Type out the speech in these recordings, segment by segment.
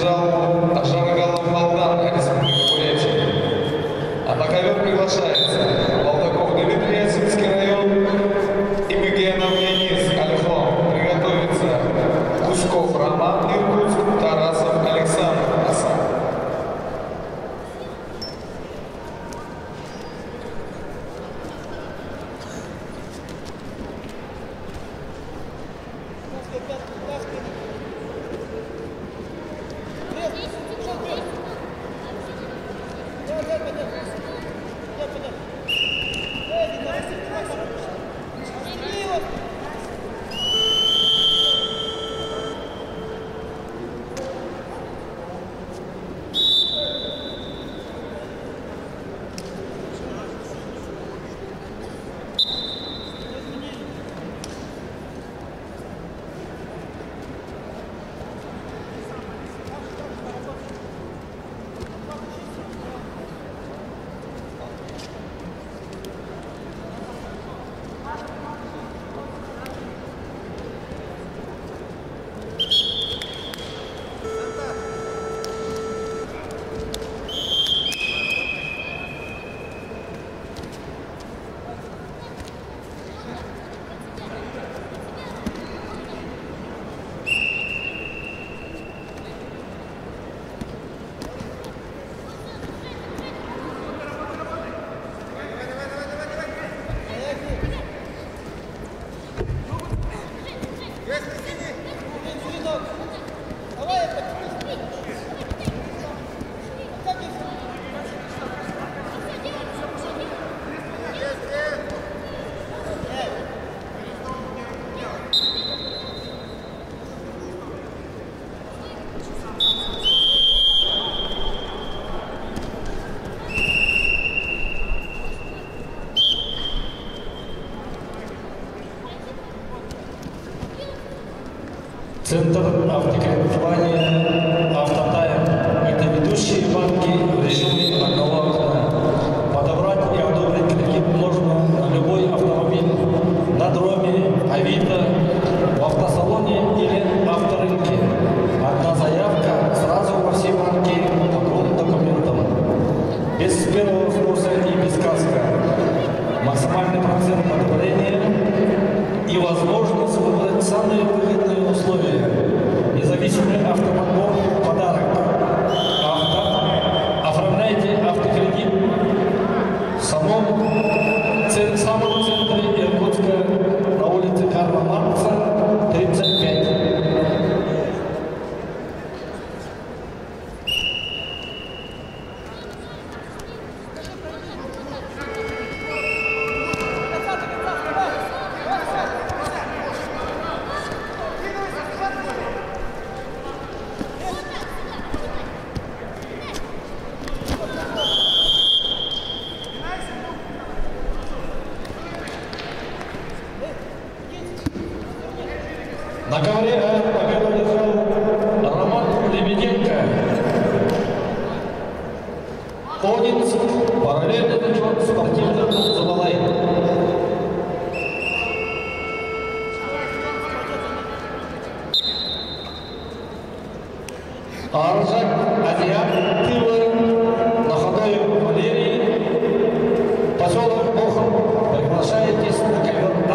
залу Ажаргалов Балдан, Республика Бурятия. А на ковер приглашается Балдаков Дмитрий, Ясинский район, Имигенов Янис, Альфон. Приготовится Кусков Роман, Иркутск, Тарасов Александр, Асан. Центр автокредитования «Автотайм» – это ведущие банки в режиме одного окна. Подобрать и одобрить кредит можно на любой автомобиль, на дроме, Авито, в автосалоне или авторынке. Одна заявка сразу во все банки по двум документам. Без первого взноса и без каска. Максимальный процент одобрения и возможность выбрать самые выгодные условия. Независимый автоподбор в подарок. Оформляйте автокредит в самом центре Иркутска на улице Карла Маркса, 35. На ковре победу держал Роман Лебеденко. Одинцев параллельно начал спортивным Забалай. Аржак, Азиат, Тыва, Находаев Валерий, поселок Бохом. Приглашаетесь на ковер А.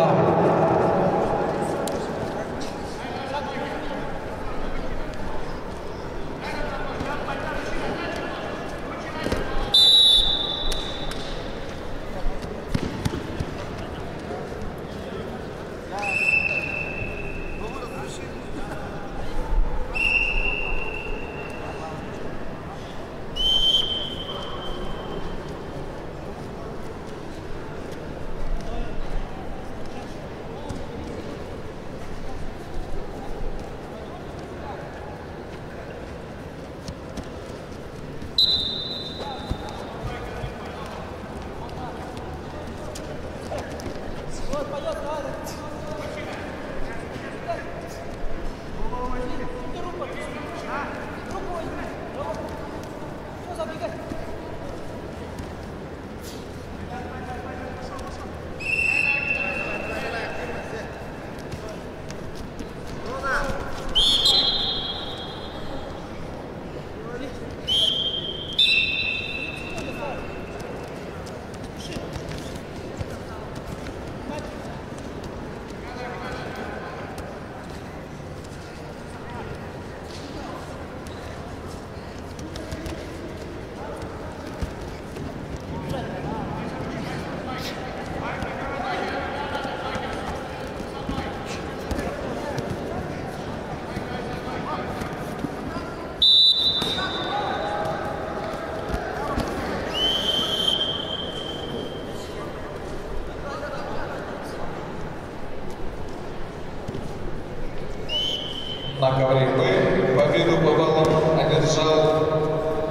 На ковре Б победу по баллам одержал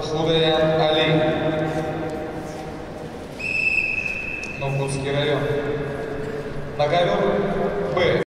Худаян Али. Новгородский район. На ковер Б.